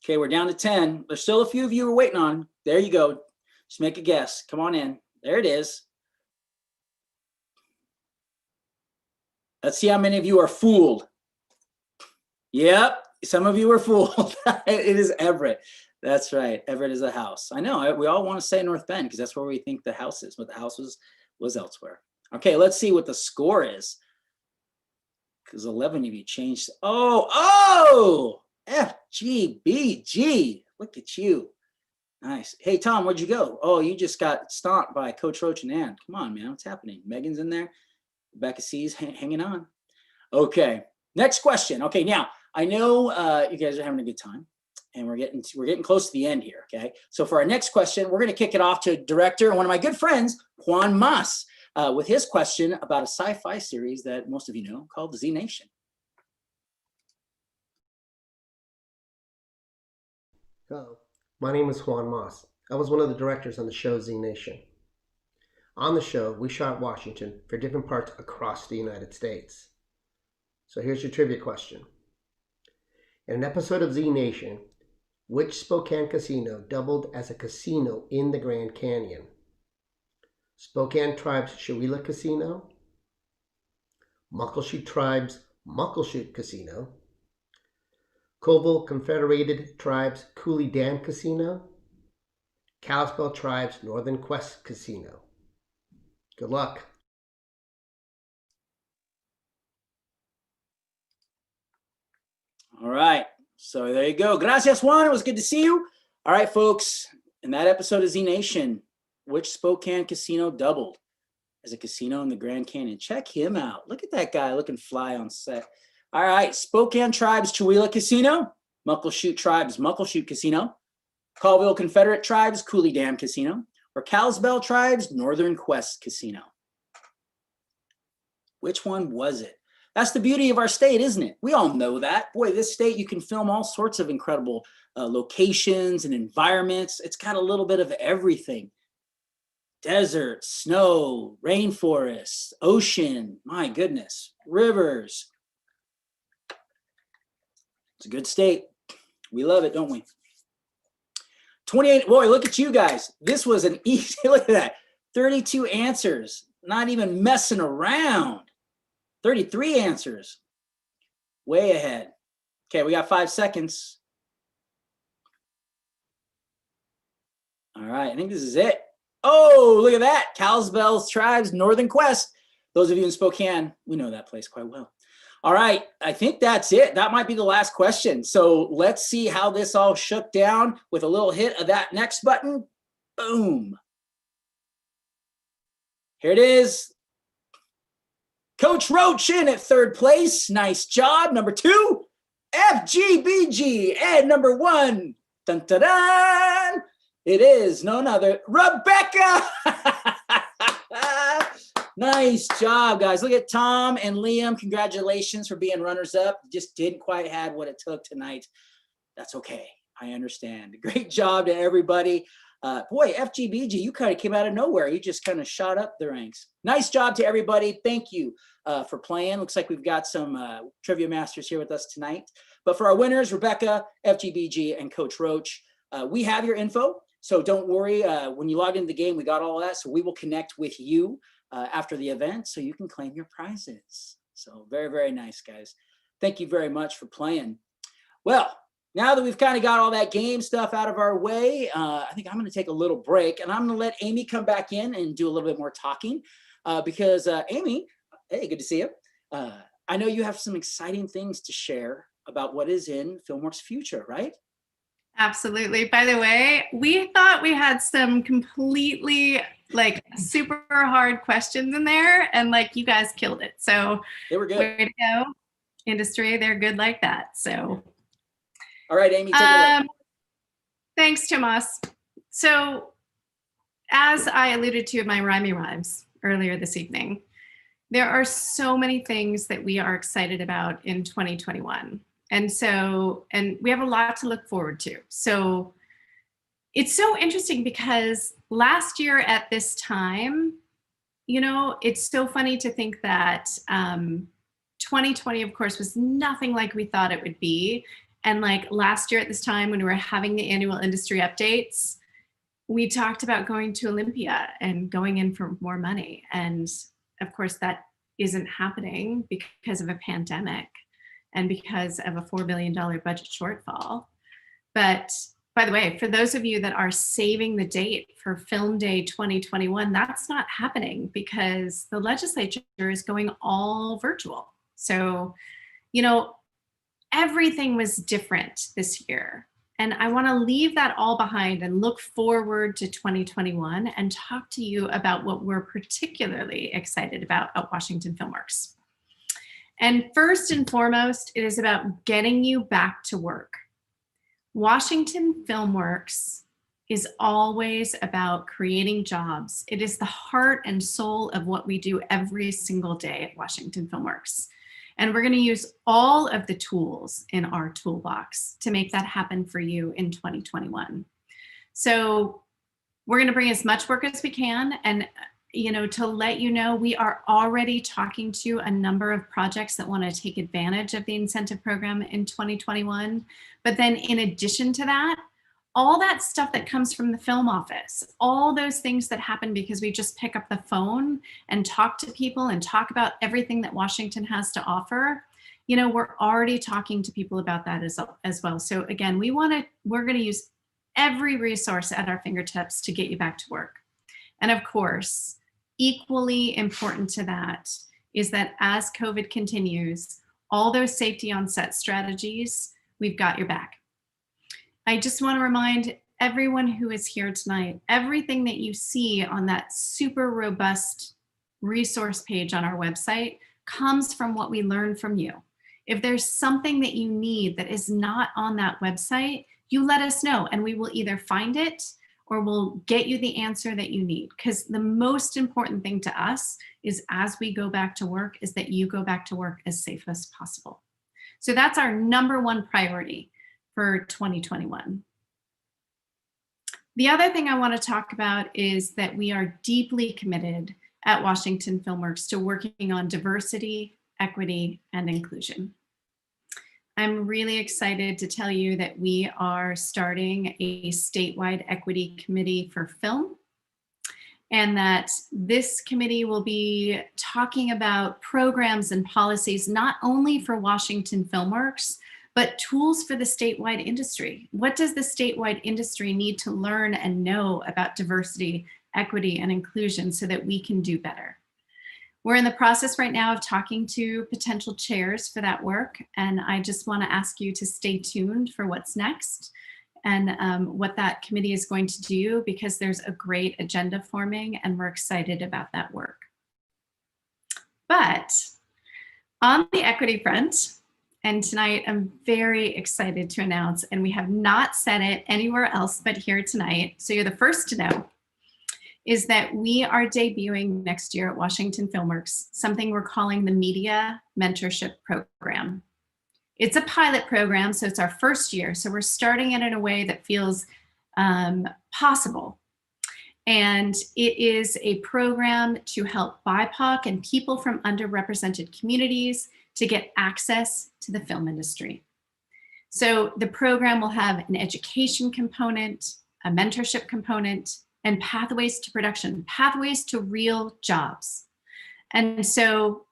Speaker 2: Okay, we're down to 10. There's still a few of you we're waiting on. There you go. Just make a guess. Come on in. There it is. Let's see how many of you are fooled. Yep, some of you are fooled. It is Everett. That's right. Everett is a house. I know. We all want to say North Bend because that's where we think the house is, but the house was elsewhere. Okay, let's see what the score is. Because 11 of you changed. Oh, FGBG. Look at you. Nice. Hey, Tom, where'd you go? Oh, you just got stomped by Coach Roach and Ann. Come on, man. What's happening? Megan's in there. Rebecca C's hanging on. Okay. Next question. Okay, now I know you guys are having a good time, and we're getting close to the end here. Okay, so for our next question, we're going to kick it off to director and one of my good friends, Juan Mas, with his question about a sci-fi series that most of you know called Z Nation.
Speaker 16: Hello, my name is Juan Mas. I was one of the directors on the show Z Nation. On the show, we shot Washington for different parts across the United States. So here's your trivia question. In an episode of Z Nation, which Spokane casino doubled as a casino in the Grand Canyon? Spokane Tribe's Shawila Casino, Muckleshoot Tribe's Muckleshoot Casino, Colville Confederated Tribe's Cooley Dam Casino, Kalispell Tribe's Northern Quest Casino. Good luck.
Speaker 2: All right. So there you go. Gracias, Juan. It was good to see you. All right, folks. In that episode of Z Nation, which Spokane casino doubled as a casino in the Grand Canyon? Check him out. Look at that guy looking fly on set. All right. Spokane Tribe's Chihuahua Casino, Muckleshoot Tribe's Muckleshoot Casino, Colville Confederate Tribe's Cooley Dam Casino, or Kalispell Tribe's Northern Quest Casino. Which one was it? That's the beauty of our state, isn't it? We all know that. Boy, this state, you can film all sorts of incredible locations and environments. It's got a little bit of everything. Desert, snow, rainforest, ocean, my goodness, rivers. It's a good state. We love it, don't we? 28, boy, look at you guys. This was an easy, look at that. 32 answers, not even messing around. 33 answers, way ahead. Okay, we got 5 seconds. All right, I think this is it. Oh, look at that. Kalispell Tribe's Northern Quest. Those of you in Spokane, we know that place quite well. All right, I think that's it. That might be the last question. So let's see how this all shook down with a little hit of that next button. Boom. Here it is. Coach Roach in at 3rd place. Nice job. Number 2, FGBG, and number one, dun, dun, dun, it is none other, Rebecca. Nice job, guys. Look at Tom and Liam. Congratulations for being runners up. Just didn't quite have what it took tonight. That's okay. I understand. Great job to everybody. Boy, FGBG, you kind of came out of nowhere. You just kind of shot up the ranks. Nice job to everybody. Thank you for playing. Looks like we've got some trivia masters here with us tonight. But for our winners, Rebecca, FGBG, and Coach Roach, we have your info. So don't worry. When you log into the game, we got all of that. So we will connect with you after the event so you can claim your prizes. So very, very nice, guys. Thank you very much for playing. Well, now that we've kind of got all that game stuff out of our way, I think I'm going to take a little break, and I'm going to let Amy come back in and do a little bit more talking because Amy, hey, good to see you. I know you have some exciting things to share about what is in Filmworks' future, right?
Speaker 1: Absolutely. By the way, we thought we had some completely like super hard questions in there, and like you guys killed it. So
Speaker 2: they were good.
Speaker 1: Way to go, industry. They're good like that. So.
Speaker 2: All right, Amy, take it away.
Speaker 1: Thanks, Tomas. So as I alluded to in my rhymey rhymes earlier this evening, there are so many things that we are excited about in 2021. And we have a lot to look forward to. So it's so interesting because last year at this time, you know, it's so funny to think that 2020, of course, was nothing like we thought it would be. And like last year at this time when we were having the annual industry updates, we talked about going to Olympia and going in for more money. And of course, that isn't happening because of a pandemic and because of a $4 billion budget shortfall. But by the way, for those of you that are saving the date for Film Day 2021, that's not happening because the legislature is going all virtual. So, you know, everything was different this year. And I want to leave that all behind and look forward to 2021 and talk to you about what we're particularly excited about at Washington Filmworks. And first and foremost, it is about getting you back to work. Washington Filmworks is always about creating jobs. It is the heart and soul of what we do every single day at Washington Filmworks. And we're going to use all of the tools in our toolbox to make that happen for you in 2021. So we're going to bring as much work as we can. And, you know, to let you know, we are already talking to a number of projects that want to take advantage of the incentive program in 2021. But then in addition to that, all that stuff that comes from the film office, all those things that happen because we just pick up the phone and talk to people and talk about everything that Washington has to offer, you know, we're already talking to people about that as well. So again, we're going to use every resource at our fingertips to get you back to work. And of course, equally important to that is that as COVID continues, all those safety on set strategies, we've got your back. I just want to remind everyone who is here tonight, everything that you see on that super robust resource page on our website comes from what we learned from you. If there's something that you need that is not on that website, you let us know and we will either find it or we'll get you the answer that you need. Because the most important thing to us is as we go back to work is that you go back to work as safe as possible. So that's our number one priority for 2021. The other thing I want to talk about is that we are deeply committed at Washington Filmworks to working on diversity, equity, and inclusion. I'm really excited to tell you that we are starting a statewide equity committee for film, and that this committee will be talking about programs and policies not only for Washington Filmworks, but tools for the statewide industry. What does the statewide industry need to learn and know about diversity, equity, and inclusion so that we can do better? We're in the process right now of talking to potential chairs for that work, and I just want to ask you to stay tuned for what's next and what that committee is going to do, because there's a great agenda forming and we're excited about that work. But on the equity front, And tonight I'm very excited to announce, and we have not said it anywhere else but here tonight, so you're the first to know, is that we are debuting next year at Washington Filmworks something we're calling the Media Mentorship Program. It's a pilot program, so it's our first year. So we're starting it in a way that feels possible. And it is a program to help BIPOC and people from underrepresented communities to get access to the film industry. So the program will have an education component, a mentorship component, and pathways to production, pathways to real jobs. And so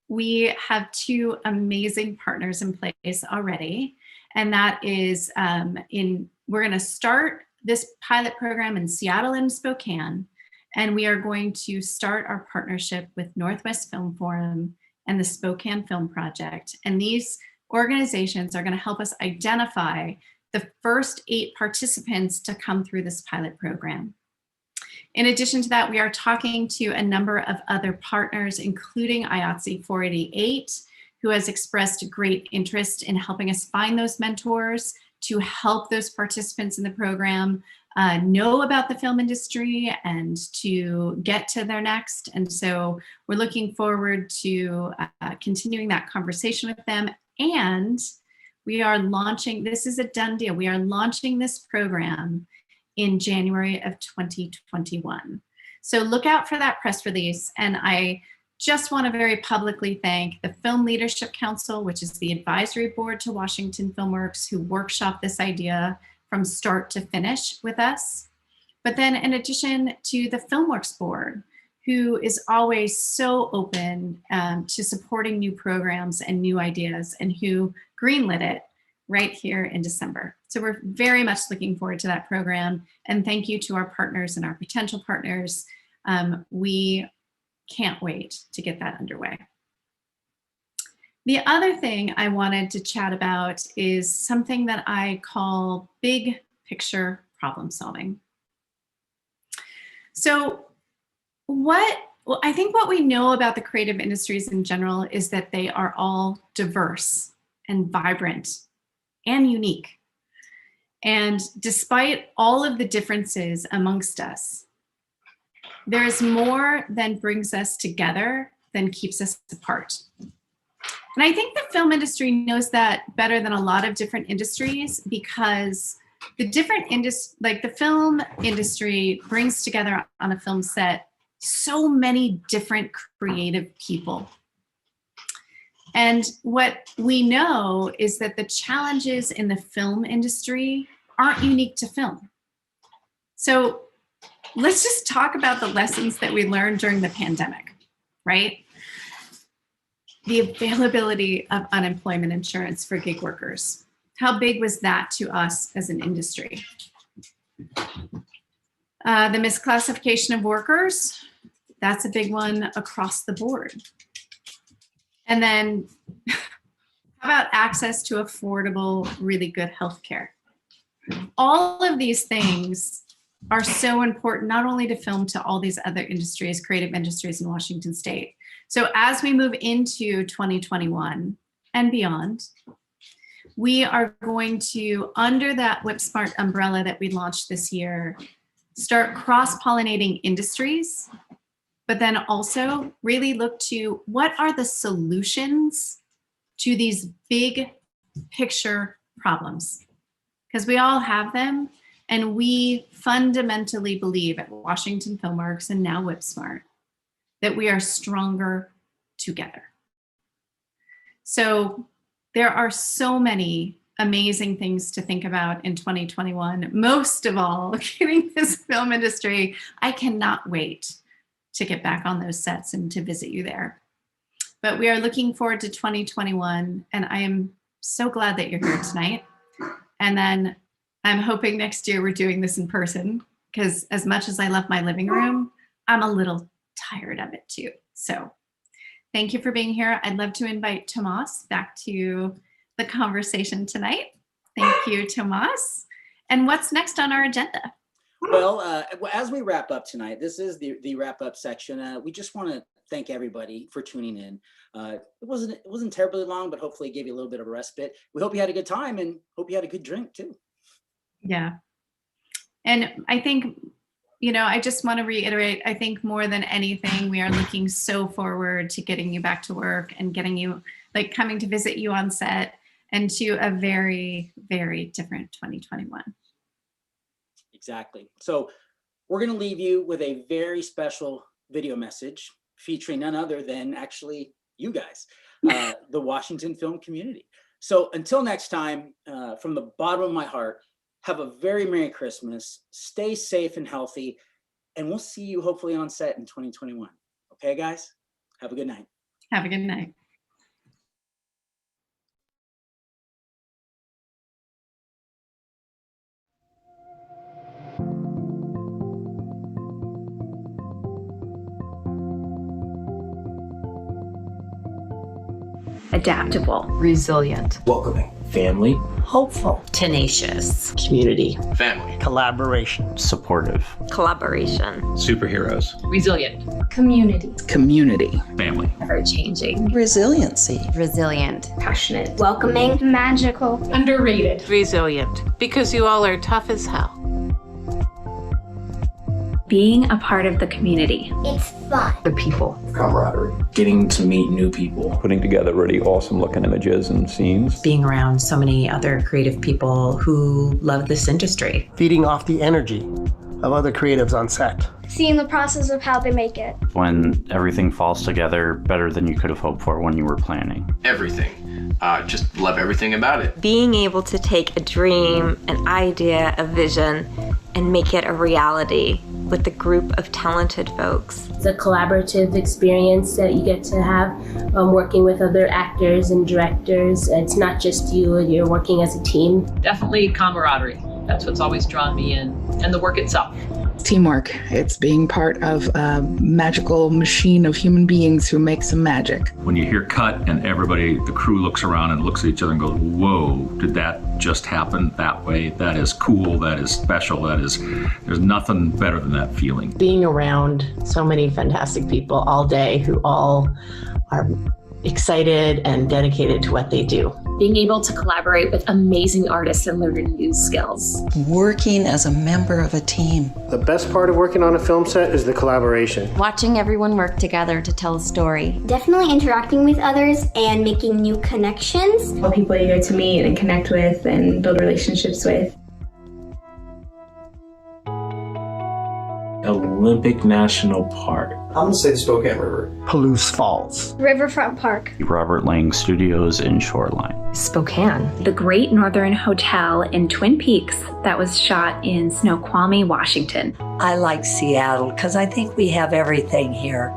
Speaker 1: we have two amazing partners in place already. And that is we're gonna start this pilot program in Seattle and Spokane. And we are going to start our partnership with Northwest Film Forum and the Spokane Film Project. And these organizations are gonna help us identify the first 8 participants to come through this pilot program. In addition to that, we are talking to a number of other partners, including IATSE 488, who has expressed great interest in helping us find those mentors to help those participants in the program know about the film industry and to get to their next. And so we're looking forward to continuing that conversation with them. And we are launching, this is a done deal, we are launching this program in January of 2021. So look out for that press release. And I just want to very publicly thank the Film Leadership Council, which is the advisory board to Washington Filmworks, who workshopped this idea from start to finish with us. But then in addition to the Filmworks board, who is always so open to supporting new programs and new ideas, and who greenlit it right here in December. So we're very much looking forward to that program. And thank you to our partners and our potential partners. We can't wait to get that underway. The other thing I wanted to chat about is something that I call big picture problem solving. So I think what we know about the creative industries in general is that they are all diverse and vibrant and unique. And despite all of the differences amongst us, there is more than brings us together than keeps us apart. And I think the film industry knows that better than a lot of different industries, because the film industry brings together on a film set so many different creative people. And what we know is that the challenges in the film industry aren't unique to film. So let's just talk about the lessons that we learned during the pandemic, right? The availability of unemployment insurance for gig workers. How big was that to us as an industry? The misclassification of workers, that's a big one across the board. And then how about access to affordable, really good healthcare? All of these things are so important, not only to film, to all these other industries, creative industries in Washington State. So as we move into 2021 and beyond, we are going to, under that Whip Smart umbrella that we launched this year, start cross-pollinating industries, but then also really look to what are the solutions to these big picture problems? Because we all have them, and we fundamentally believe at Washington Filmworks and now Whip Smart that we are stronger together. So there are so many amazing things to think about in 2021. Most of all, getting this film industry, I cannot wait to get back on those sets and to visit you there. But we are looking forward to 2021, and I am so glad that you're here tonight. And then I'm hoping next year we're doing this in person, because as much as I love my living room, I'm a little tired of it too. So thank you for being here. I'd love to invite Tomas back to the conversation tonight. Thank you, Tomas. And what's next on our agenda?
Speaker 2: Well, as we wrap up tonight, this is the wrap up section. We just want to thank everybody for tuning in. It wasn't terribly long, but hopefully it gave you a little bit of a respite. We hope you had a good time and hope you had a good drink too.
Speaker 1: Yeah. And I think, I just want to reiterate, I think more than anything, we are looking so forward to getting you back to work and getting you, coming to visit you on set and to a very, very different 2021.
Speaker 2: Exactly. So we're going to leave you with a very special video message featuring none other than actually you guys, the Washington film community. So until next time, from the bottom of my heart, have a very Merry Christmas, stay safe and healthy, and we'll see you hopefully on set in 2021. Okay, guys? Have a good night.
Speaker 1: Have a good night.
Speaker 17: Adaptable,
Speaker 18: resilient,
Speaker 19: welcoming, family,
Speaker 17: hopeful, tenacious,
Speaker 18: community,
Speaker 19: family,
Speaker 18: collaboration,
Speaker 19: supportive,
Speaker 17: collaboration,
Speaker 19: superheroes,
Speaker 18: resilient,
Speaker 17: community,
Speaker 19: family,
Speaker 17: ever-changing,
Speaker 18: resiliency,
Speaker 17: resilient,
Speaker 9: passionate, welcoming, magical,
Speaker 18: underrated,
Speaker 20: resilient, because you all are tough as hell.
Speaker 17: being a part of the community.
Speaker 9: It's fun.
Speaker 18: the people,
Speaker 19: camaraderie,
Speaker 21: getting to meet new people,
Speaker 22: putting together really awesome looking images and scenes,
Speaker 23: being around so many other creative people who love this industry,
Speaker 24: feeding off the energy of other creatives on set,
Speaker 9: seeing the process of how they make it.
Speaker 25: When everything falls together better than you could have hoped for when you were planning.
Speaker 26: Everything. Just love everything about it.
Speaker 17: Being able to take a dream, an idea, a vision, and make it a reality with a group of talented folks.
Speaker 27: It's a collaborative experience that you get to have working with other actors and directors. It's not just you, you're working as a team.
Speaker 18: Definitely camaraderie. That's what's always drawn me in, and the work itself.
Speaker 5: Teamwork. It's being part of a magical machine of human beings who make some magic.
Speaker 28: When you hear cut and everybody, the crew looks around and looks at each other and goes, whoa, did that just happen that way? That is cool, that is special, there's nothing better than that feeling.
Speaker 29: Being around so many fantastic people all day who all are excited and dedicated to what they do.
Speaker 27: Being able to collaborate with amazing artists and learn new skills.
Speaker 30: Working as a member of a team.
Speaker 31: The best part of working on a film set is the collaboration.
Speaker 32: Watching everyone work together to tell a story.
Speaker 9: Definitely interacting with others and making new connections.
Speaker 33: People you get to meet and connect with and build relationships with.
Speaker 21: Olympic National Park.
Speaker 31: I'm gonna say the Spokane River.
Speaker 24: Palouse Falls.
Speaker 9: Riverfront Park.
Speaker 25: Robert Lang Studios in Shoreline.
Speaker 17: Spokane. The Great Northern Hotel in Twin Peaks that was shot in Snoqualmie, Washington.
Speaker 34: I like Seattle because I think we have everything here,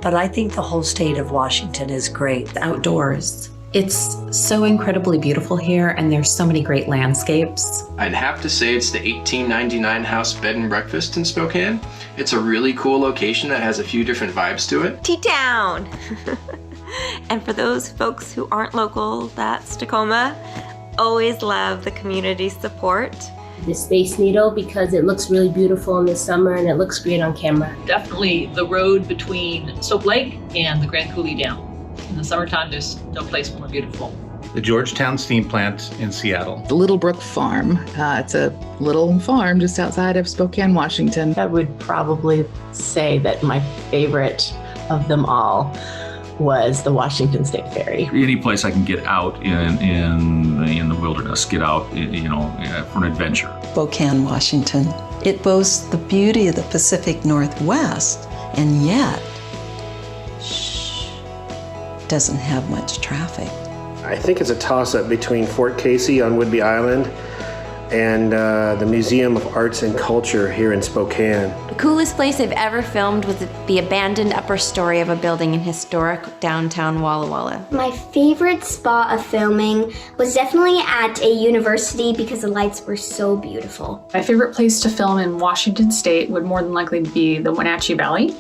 Speaker 34: but I think the whole state of Washington is great.
Speaker 23: The outdoors. It's so incredibly beautiful here, and there's so many great landscapes.
Speaker 26: I'd have to say it's the 1899 House Bed and Breakfast in Spokane. It's a really cool location that has a few different vibes to it.
Speaker 17: T-Town! And for those folks who aren't local, that's Tacoma. Always love the community support.
Speaker 27: The Space Needle, because it looks really beautiful in the summer and it looks great on camera.
Speaker 18: Definitely the road between Soap Lake and the Grand Coulee Dam. In the summertime, there's no place more beautiful.
Speaker 35: The Georgetown Steam Plant in Seattle.
Speaker 5: The Little Brook Farm. It's a little farm just outside of Spokane, Washington.
Speaker 29: I would probably say that my favorite of them all was the Washington State Ferry.
Speaker 28: Any place I can get out in the wilderness, get out, for an adventure.
Speaker 30: Spokane, Washington. It boasts the beauty of the Pacific Northwest, and yet, doesn't have much traffic.
Speaker 31: I think it's a toss-up between Fort Casey on Whidbey Island and the Museum of Arts and Culture here in Spokane.
Speaker 32: The coolest place I've ever filmed was the abandoned upper story of a building in historic downtown Walla Walla.
Speaker 9: My favorite spot of filming was definitely at a university because the lights were so beautiful.
Speaker 36: My favorite place to film in Washington State would more than likely be the Wenatchee Valley.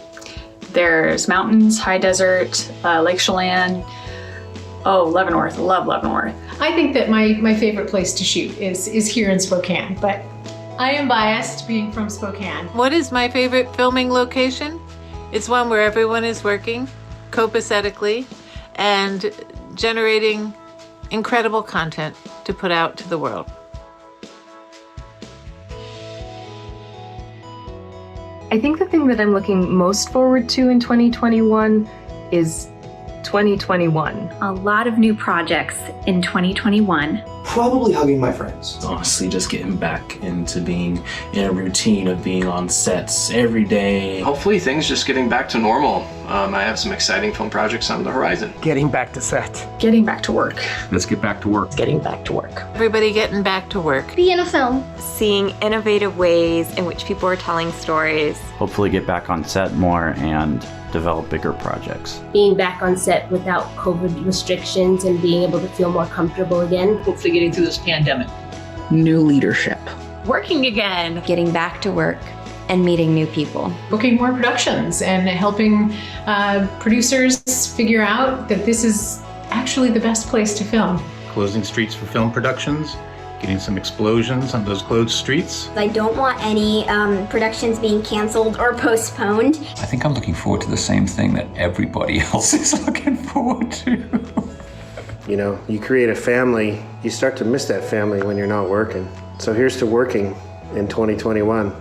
Speaker 36: There's mountains, high desert, Lake Chelan. Oh, Leavenworth, love Leavenworth.
Speaker 37: I think that my favorite place to shoot is here in Spokane, but I am biased being from Spokane.
Speaker 20: What is my favorite filming location? It's one where everyone is working copacetically and generating incredible content to put out to the world.
Speaker 1: I think the thing that I'm looking most forward to in 2021 is 2021.
Speaker 2: A lot of new projects in 2021.
Speaker 3: Probably hugging my friends.
Speaker 21: Honestly, just getting back into being in a routine of being on sets every day.
Speaker 26: Hopefully things just getting back to normal. I have some exciting film projects on the horizon.
Speaker 24: Getting back to set.
Speaker 1: Getting back to work.
Speaker 28: Let's get back to work.
Speaker 29: Getting back to work.
Speaker 20: Everybody getting back to work.
Speaker 2: Be in a film.
Speaker 17: Seeing innovative ways in which people are telling stories.
Speaker 25: Hopefully get back on set more and develop bigger projects.
Speaker 27: Being back on set without COVID restrictions and being able to feel more comfortable again.
Speaker 18: Hopefully getting through this pandemic.
Speaker 5: New leadership.
Speaker 32: Working again. Getting back to work and meeting new people.
Speaker 37: Booking more productions and helping producers figure out that this is actually the best place to film.
Speaker 35: Closing streets for film productions, getting some explosions on those closed streets.
Speaker 2: I don't want any productions being canceled or postponed.
Speaker 28: I think I'm looking forward to the same thing that everybody else is looking forward to.
Speaker 31: You know, you create a family, you start to miss that family when you're not working. So here's to working in 2021.